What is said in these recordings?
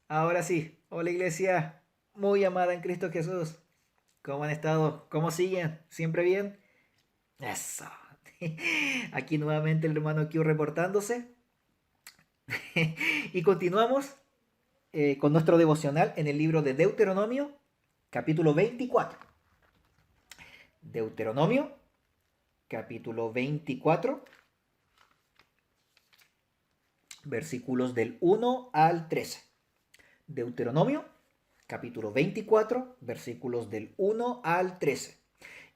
Ahora sí, hola iglesia, muy amada en Cristo Jesús. ¿Cómo han estado? ¿Cómo siguen? ¿Siempre bien? Eso. Aquí nuevamente el hermano Q reportándose. Y continuamos con nuestro devocional en el libro de Deuteronomio, capítulo 24. Deuteronomio, capítulo 24, versículos del 1 al 13. Deuteronomio, capítulo 24, versículos del 1 al 13.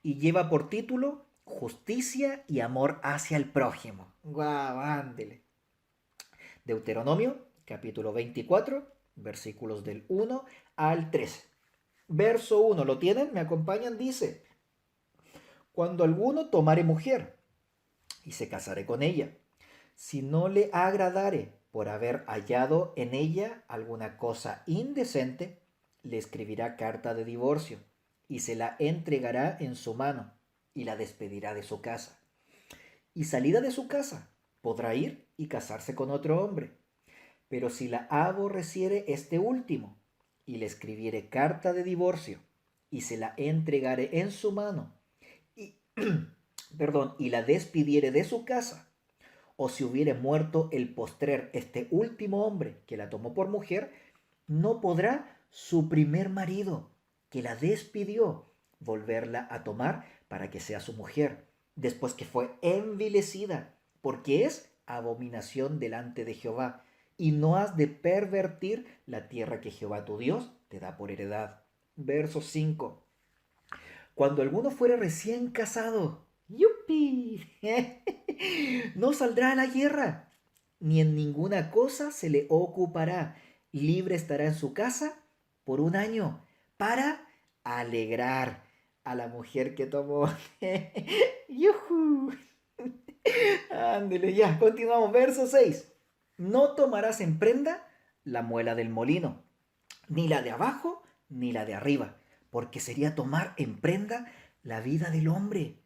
Y lleva por título Justicia y amor hacia el prójimo. Guau, ándele. Deuteronomio, capítulo 24, versículos del 1 al 13. Verso 1, ¿lo tienen? ¿Me acompañan? Dice, cuando alguno tomare mujer y se casare con ella, si no le agradare por haber hallado en ella alguna cosa indecente, le escribirá carta de divorcio y se la entregará en su mano y la despedirá de su casa. Y salida de su casa, podrá ir y casarse con otro hombre. Pero si la aborreciere este último y le escribiere carta de divorcio y se la entregare en su mano y, y la despidiere de su casa, o si hubiere muerto el postrer este último hombre que la tomó por mujer, no podrá su primer marido, que la despidió, volverla a tomar para que sea su mujer, después que fue envilecida, porque es abominación delante de Jehová, y no has de pervertir la tierra que Jehová tu Dios te da por heredad. Verso 5. Cuando alguno fuere recién casado, ¡yupi! No saldrá a la guerra, ni en ninguna cosa se le ocupará. Libre estará en su casa por un año para alegrar a la mujer que tomó. ¡Yujú! Ándele, ya, continuamos. Verso 6. No tomarás en prenda la muela del molino, ni la de abajo, ni la de arriba, porque sería tomar en prenda la vida del hombre.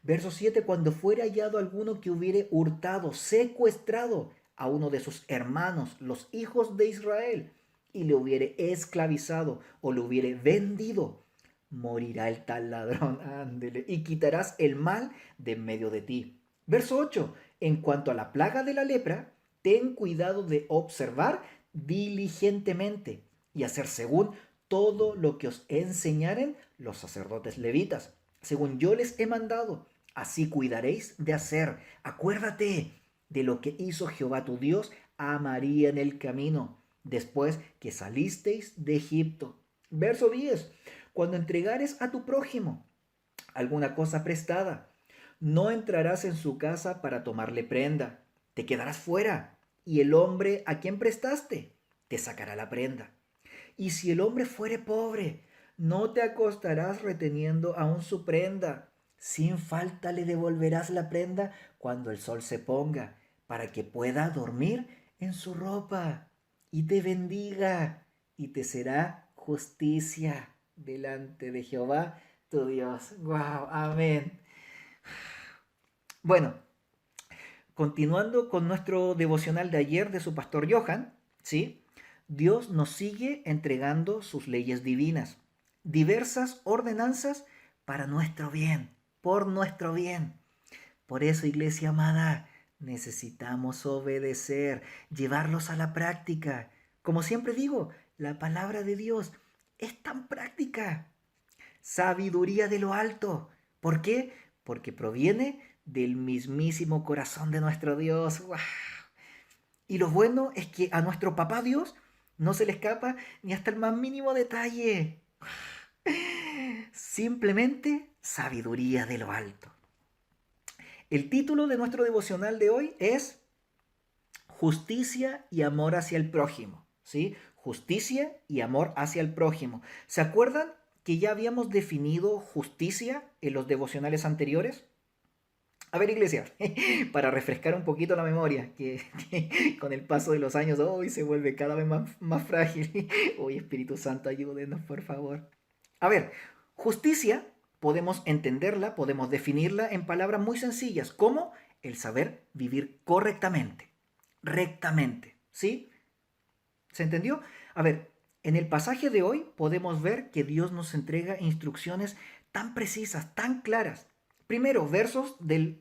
Verso 7, cuando fuere hallado alguno que hubiere hurtado, secuestrado a uno de sus hermanos, los hijos de Israel, y le hubiere esclavizado o le hubiere vendido, morirá el tal ladrón, ándele, y quitarás el mal de en medio de ti. Verso 8, en cuanto a la plaga de la lepra, ten cuidado de observar diligentemente y hacer según todo lo que os enseñaren los sacerdotes levitas, según yo les he mandado, así cuidaréis de hacer. Acuérdate de lo que hizo Jehová tu Dios a María en el camino, después que salisteis de Egipto. Verso 10. Cuando entregares a tu prójimo alguna cosa prestada, no entrarás en su casa para tomarle prenda, te quedarás fuera, y el hombre a quien prestaste te sacará la prenda. Y si el hombre fuere pobre, no te acostarás reteniendo aún su prenda. Sin falta le devolverás la prenda cuando el sol se ponga, para que pueda dormir en su ropa y te bendiga y te será justicia delante de Jehová tu Dios. Wow, amén. Bueno, continuando con nuestro devocional de ayer de su pastor Johan, ¿sí? Dios nos sigue entregando sus leyes divinas, diversas ordenanzas para nuestro bien, por nuestro bien. Por eso, iglesia amada, necesitamos obedecer, llevarlos a la práctica. Como siempre digo, la palabra de Dios es tan práctica. Sabiduría de lo alto. ¿Por qué? Porque proviene del mismísimo corazón de nuestro Dios. ¡Guau! Y lo bueno es que a nuestro papá Dios no se le escapa ni hasta el más mínimo detalle. Simplemente sabiduría de lo alto. El título de nuestro devocional de hoy es Justicia y amor hacia el prójimo. ¿Sí? Justicia y amor hacia el prójimo. ¿Se acuerdan que ya habíamos definido justicia en los devocionales anteriores? A ver, iglesia, para refrescar un poquito la memoria, que con el paso de los años hoy se vuelve cada vez más frágil. Hoy, Espíritu Santo, ayúdenos, por favor. A ver, justicia podemos entenderla, podemos definirla en palabras muy sencillas, como el saber vivir correctamente, rectamente, ¿sí? ¿Se entendió? A ver, en el pasaje de hoy podemos ver que Dios nos entrega instrucciones tan precisas, tan claras. Primero,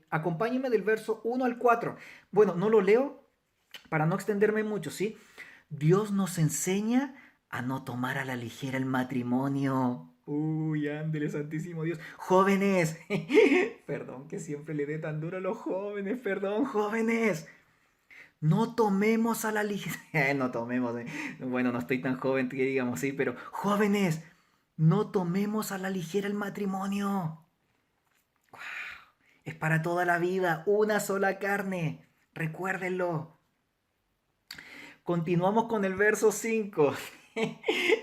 acompáñenme del verso 1 al 4. Bueno, no lo leo para no extenderme mucho, ¿sí? Dios nos enseña a no tomar a la ligera el matrimonio. Uy, ándele, santísimo Dios. Jóvenes, perdón que siempre le dé tan duro a los jóvenes, perdón, jóvenes. No tomemos a la ligera, no tomemos, bueno, no estoy tan joven que digamos, sí, pero jóvenes, no tomemos a la ligera el matrimonio. Es para toda la vida, una sola carne, recuérdenlo. Continuamos con el verso 5.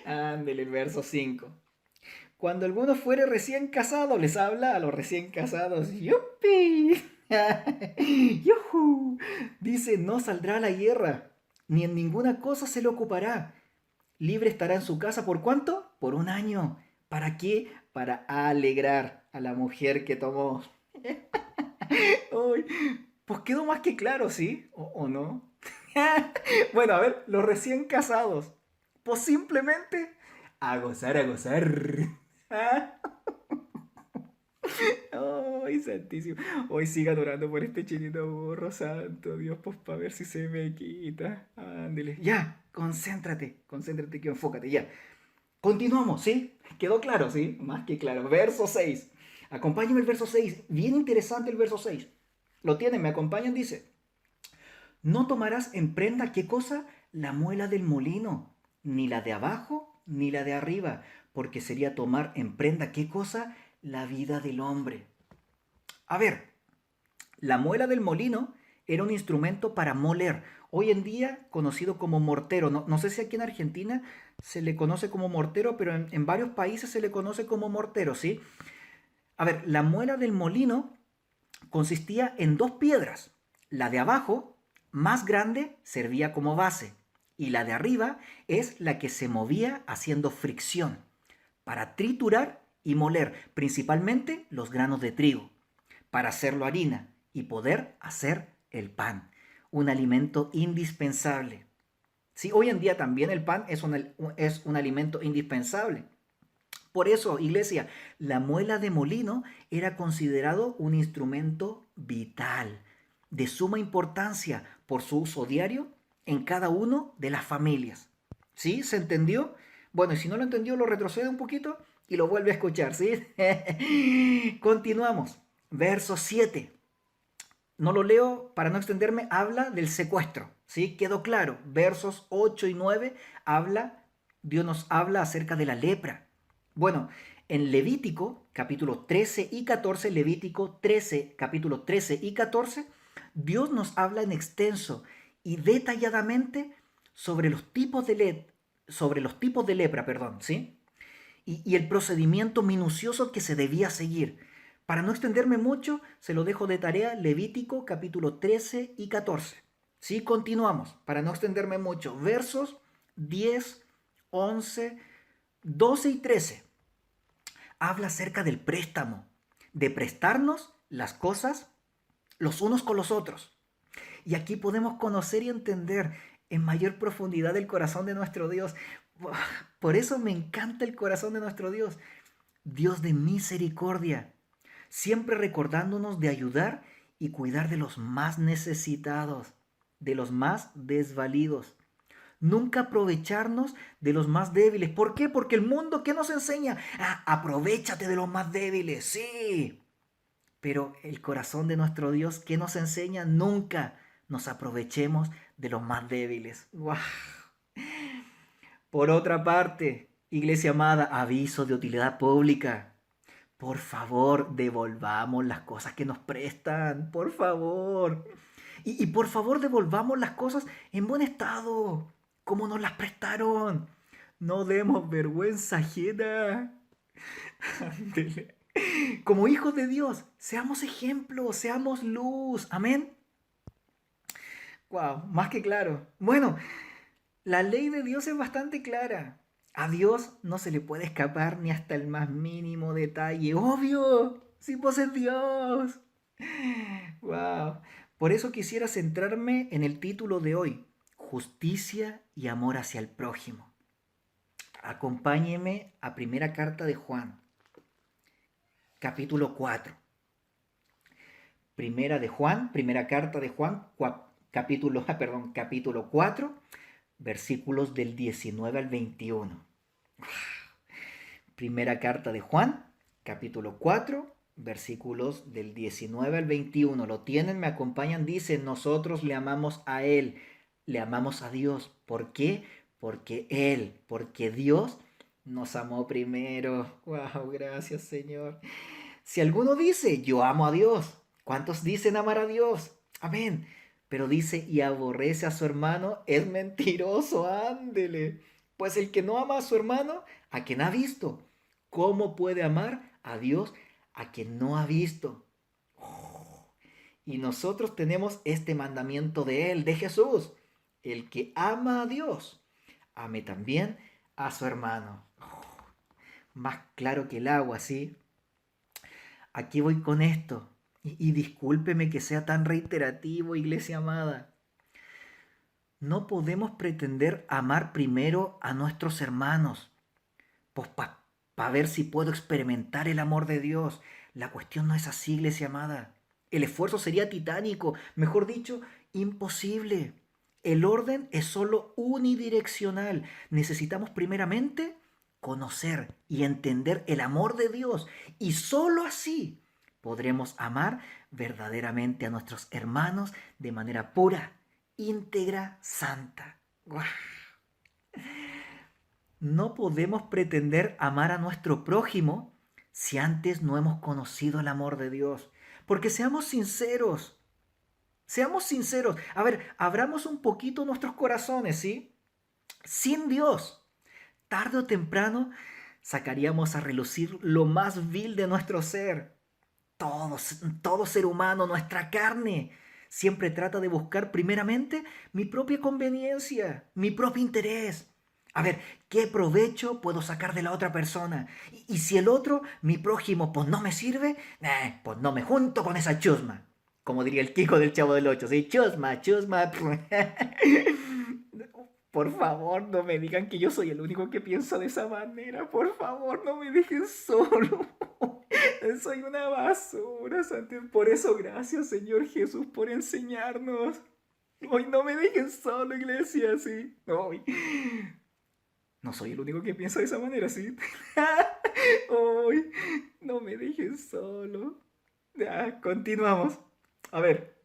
Ándele, el verso 5. Cuando alguno fuere recién casado, les habla a los recién casados. ¡Yupi! ¡Yujú! Dice, no saldrá a la guerra, ni en ninguna cosa se le ocupará. Libre estará en su casa, ¿por cuánto? Por 1 año. ¿Para qué? Para alegrar a la mujer que tomó. Uy, pues quedó más que claro, ¿sí? ¿O no? Bueno, a ver, los recién casados. Pues simplemente a gozar, a gozar. Ay, santísimo. Hoy sigan orando por este chinito burro, santo Dios, pues para ver si se me quita. Ándele. Ya, concéntrate, que enfócate, ya. Continuamos, ¿sí? ¿Quedó claro, sí? Más que claro. Verso 6. Acompáñenme el verso 6. Bien interesante el verso 6. Lo tienen, me acompañan, dice. No tomarás en prenda, ¿qué cosa? La muela del molino, ni la de abajo, ni la de arriba, porque sería tomar en prenda, ¿qué cosa? La vida del hombre. A ver, la muela del molino era un instrumento para moler, hoy en día conocido como mortero. No sé si aquí en Argentina se le conoce como mortero, pero en varios países se le conoce como mortero, ¿sí? A ver, la muela del molino consistía en 2 piedras. La de abajo, más grande, servía como base, y la de arriba es la que se movía haciendo fricción para triturar y moler principalmente los granos de trigo, para hacerlo harina y poder hacer el pan, un alimento indispensable. Sí, hoy en día también el pan es un alimento indispensable. Por eso, iglesia, la muela de molino era considerado un instrumento vital, de suma importancia por su uso diario en cada uno de las familias. ¿Sí? ¿Se entendió? Bueno, y si no lo entendió, lo retrocede un poquito y lo vuelve a escuchar, ¿sí? Continuamos. Verso 7. No lo leo para no extenderme, habla del secuestro, ¿sí? Quedó claro. Versos 8 y 9 Dios nos habla acerca de la lepra. Bueno, en Levítico, capítulo 13 y 14, Levítico 13, capítulo 13 y 14, Dios nos habla en extenso y detalladamente sobre los tipos de lepra, perdón, ¿sí? Y el procedimiento minucioso que se debía seguir. Para no extenderme mucho, se lo dejo de tarea Levítico capítulo 13 y 14. ¿Sí? Continuamos, para no extenderme mucho. Versos 10, 11, 12 y 13. Habla acerca del préstamo, de prestarnos las cosas los unos con los otros. Y aquí podemos conocer y entender en mayor profundidad el corazón de nuestro Dios. Por eso me encanta el corazón de nuestro Dios. Dios de misericordia, siempre recordándonos de ayudar y cuidar de los más necesitados, de los más desvalidos. Nunca aprovecharnos de los más débiles. ¿Por qué? Porque el mundo, ¿qué nos enseña? Aprovéchate de los más débiles, sí. Pero el corazón de nuestro Dios, ¿qué nos enseña? Nunca nos aprovechemos de los más débiles. ¡Wow! Por otra parte, iglesia amada, aviso de utilidad pública. Por favor, devolvamos las cosas que nos prestan. Por favor. Y por favor, devolvamos las cosas en buen estado, como nos las prestaron. No demos vergüenza ajena. Ándele. Como hijos de Dios, seamos ejemplos, seamos luz. Amén. Wow, más que claro. Bueno, la ley de Dios es bastante clara. A Dios no se le puede escapar ni hasta el más mínimo detalle. Obvio, si vos es Dios. Wow. Por eso quisiera centrarme en el título de hoy. justicia y amor hacia el prójimo. Acompáñeme a primera carta de Juan, capítulo 4. Primera carta de Juan, capítulo 4, versículos del 19 al 21. Primera carta de Juan, capítulo 4, versículos del 19 al 21. ¿Lo tienen? ¿Me acompañan? Dice, nosotros le amamos a Él, le amamos a Dios. ¿Por qué? Porque Dios nos amó primero. ¡Wow! Gracias, Señor. Si alguno dice, yo amo a Dios, ¿cuántos dicen amar a Dios? Amén. Pero dice, y aborrece a su hermano, es mentiroso, ándele. Pues el que no ama a su hermano, a quien ha visto, ¿cómo puede amar a Dios a quien no ha visto? Y nosotros tenemos este mandamiento de Él, de Jesús. El que ama a Dios, ame también a su hermano. Más claro que el agua, ¿sí? Aquí voy con esto. Y discúlpeme que sea tan reiterativo, iglesia amada. No podemos pretender amar primero a nuestros hermanos, pues para ver si puedo experimentar el amor de Dios. La cuestión no es así, iglesia amada. El esfuerzo sería titánico, mejor dicho, imposible. El orden es solo unidireccional. Necesitamos primeramente conocer y entender el amor de Dios, y solo así podremos amar verdaderamente a nuestros hermanos de manera pura, íntegra, santa. ¡Guau! No podemos pretender amar a nuestro prójimo si antes no hemos conocido el amor de Dios. Porque seamos sinceros. A ver, abramos un poquito nuestros corazones, ¿sí? Sin Dios, tarde o temprano sacaríamos a relucir lo más vil de nuestro ser. Todo ser humano, nuestra carne, siempre trata de buscar primeramente mi propia conveniencia, mi propio interés. A ver, ¿qué provecho puedo sacar de la otra persona? Y si el otro, mi prójimo, pues no me sirve, pues no me junto con esa chusma. Como diría el Kiko del Chavo del Ocho, ¿sí? Chusma, chusma. Por favor, no me digan que yo soy el único que piensa de esa manera. Por favor, no me dejen solo. Soy una basura, Santo. Por eso, gracias, Señor Jesús, por enseñarnos. Hoy no me dejen solo, iglesia, sí. Hoy. No soy el único que piensa de esa manera, sí. Hoy. No me dejen solo. Ya, continuamos. A ver.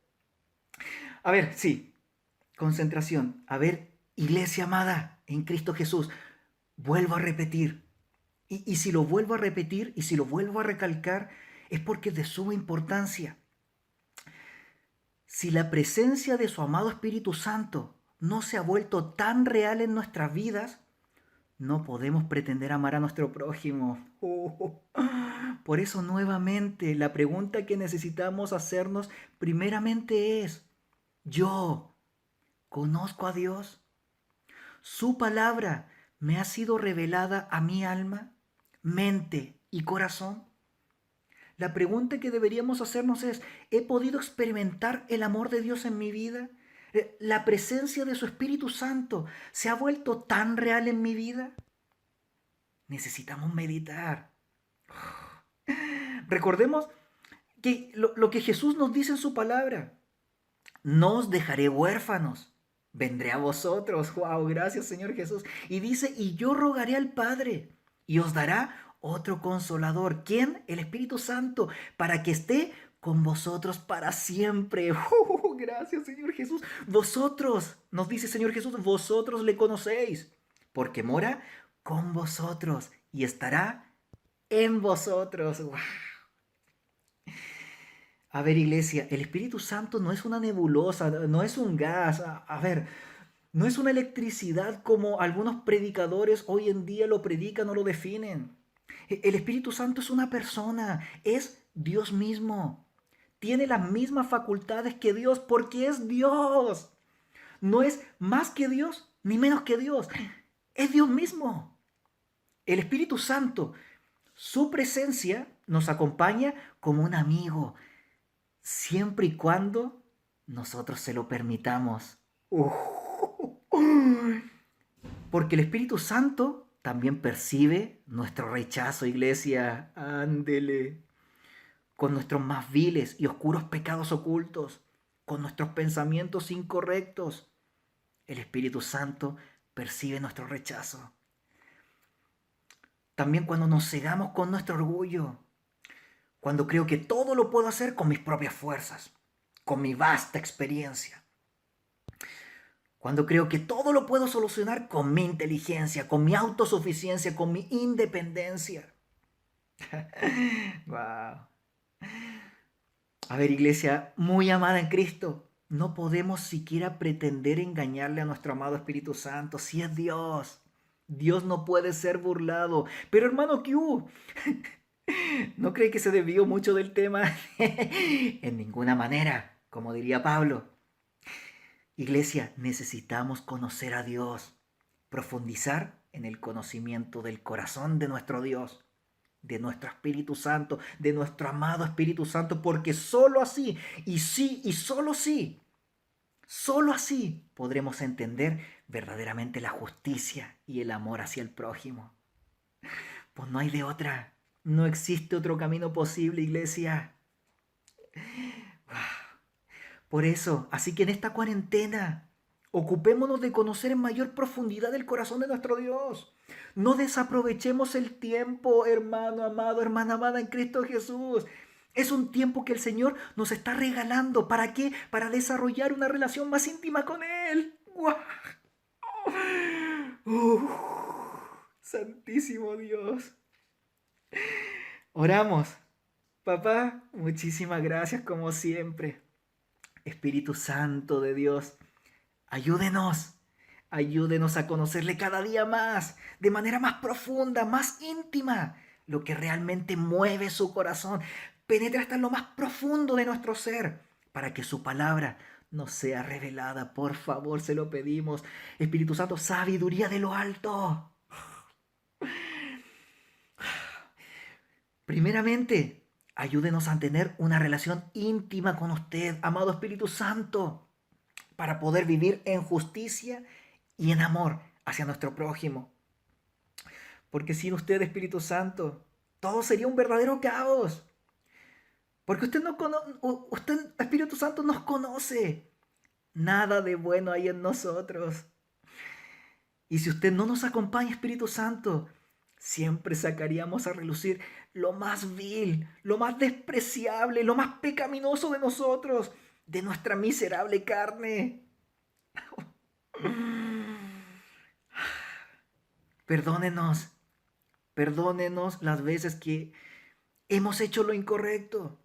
Sí. Concentración. A ver, iglesia amada en Cristo Jesús. Vuelvo a repetir. Y si lo vuelvo a repetir y si lo vuelvo a recalcar, es porque es de suma importancia. Si la presencia de su amado Espíritu Santo no se ha vuelto tan real en nuestras vidas, no podemos pretender amar a nuestro prójimo. Por eso nuevamente la pregunta que necesitamos hacernos primeramente es, ¿yo conozco a Dios? ¿Su palabra me ha sido revelada a mi alma, mente y corazón? La pregunta que deberíamos hacernos es, ¿he podido experimentar el amor de Dios en mi vida? ¿La presencia de su Espíritu Santo se ha vuelto tan real en mi vida? Necesitamos meditar. Recordemos que lo que Jesús nos dice en su palabra, no os dejaré huérfanos, vendré a vosotros. Wow, gracias Señor Jesús. Y dice, y yo rogaré al Padre y os dará otro consolador. ¿Quién? El Espíritu Santo, para que esté con vosotros para siempre. Gracias Señor Jesús. Vosotros, nos dice Señor Jesús, vosotros le conocéis, porque mora con vosotros y estará en vosotros. Wow. A ver, iglesia, el Espíritu Santo no es una nebulosa, no es un gas. A ver, no es una electricidad como algunos predicadores hoy en día lo predican o lo definen. El Espíritu Santo es una persona, es Dios mismo. Tiene las mismas facultades que Dios porque es Dios. No es más que Dios ni menos que Dios. Es Dios mismo. El Espíritu Santo, su presencia nos acompaña como un amigo, siempre y cuando nosotros se lo permitamos. Porque el Espíritu Santo también percibe nuestro rechazo, iglesia. Ándele. Con nuestros más viles y oscuros pecados ocultos, con nuestros pensamientos incorrectos. El Espíritu Santo percibe nuestro rechazo. También cuando nos cegamos con nuestro orgullo, cuando creo que todo lo puedo hacer con mis propias fuerzas, con mi vasta experiencia. Cuando creo que todo lo puedo solucionar con mi inteligencia, con mi autosuficiencia, con mi independencia. Wow. A ver, iglesia muy amada en Cristo, no podemos siquiera pretender engañarle a nuestro amado Espíritu Santo, si es Dios. Dios no puede ser burlado. Pero hermano, ¿qué hubo? ¿No cree que se desvió mucho del tema? En ninguna manera, como diría Pablo. Iglesia, necesitamos conocer a Dios, profundizar en el conocimiento del corazón de nuestro Dios, de nuestro Espíritu Santo, de nuestro amado Espíritu Santo, porque sólo así, y sí, y sólo así podremos entender verdaderamente la justicia y el amor hacia el prójimo. Pues no hay de otra, no existe otro camino posible, iglesia. Por eso, así que en esta cuarentena, ocupémonos de conocer en mayor profundidad el corazón de nuestro Dios. No desaprovechemos el tiempo, hermano amado, hermana amada en Cristo Jesús. Es un tiempo que el Señor nos está regalando. ¿Para qué? Para desarrollar una relación más íntima con Él. ¡Guau! Santísimo Dios. Oramos. Papá, muchísimas gracias como siempre. Espíritu Santo de Dios, ayúdenos. Ayúdenos a conocerle cada día más, de manera más profunda, más íntima, lo que realmente mueve su corazón. Penetra hasta lo más profundo de nuestro ser, para que su palabra nos sea revelada. Por favor, se lo pedimos. Espíritu Santo, sabiduría de lo alto. Primeramente, ayúdenos a tener una relación íntima con usted, amado Espíritu Santo, para poder vivir en justicia y en amor hacia nuestro prójimo. Porque sin usted, Espíritu Santo, todo sería un verdadero caos. Porque usted, Espíritu Santo, nos conoce. Nada de bueno hay en nosotros. Y si usted no nos acompaña, Espíritu Santo, siempre sacaríamos a relucir lo más vil, lo más despreciable, lo más pecaminoso de nosotros, de nuestra miserable carne. Perdónenos, perdónenos las veces que hemos hecho lo incorrecto,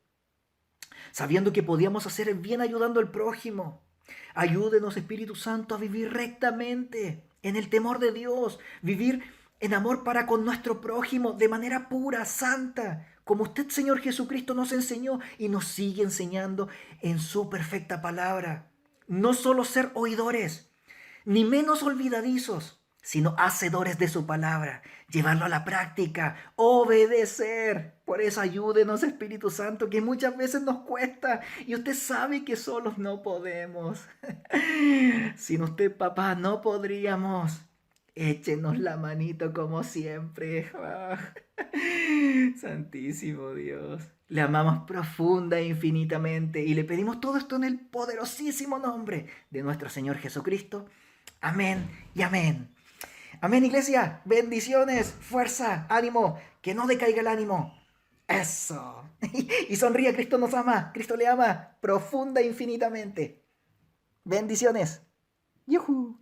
sabiendo que podíamos hacer el bien ayudando al prójimo. Ayúdenos, Espíritu Santo, a vivir rectamente, en el temor de Dios, vivir en amor para con nuestro prójimo de manera pura, santa, como usted, Señor Jesucristo, nos enseñó y nos sigue enseñando en su perfecta palabra. No solo ser oidores, ni menos olvidadizos, sino hacedores de su palabra, llevarlo a la práctica, obedecer. Por eso ayúdenos, Espíritu Santo, que muchas veces nos cuesta y usted sabe que solos no podemos. Sin usted, papá, no podríamos. Échenos la manito como siempre. Santísimo Dios. Le amamos profunda e infinitamente y le pedimos todo esto en el poderosísimo nombre de nuestro Señor Jesucristo. Amén y amén. Amén, iglesia. Bendiciones, fuerza, ánimo. Que no decaiga el ánimo. Eso. Y sonríe, Cristo nos ama. Cristo le ama profunda e infinitamente. Bendiciones. ¡Yujú!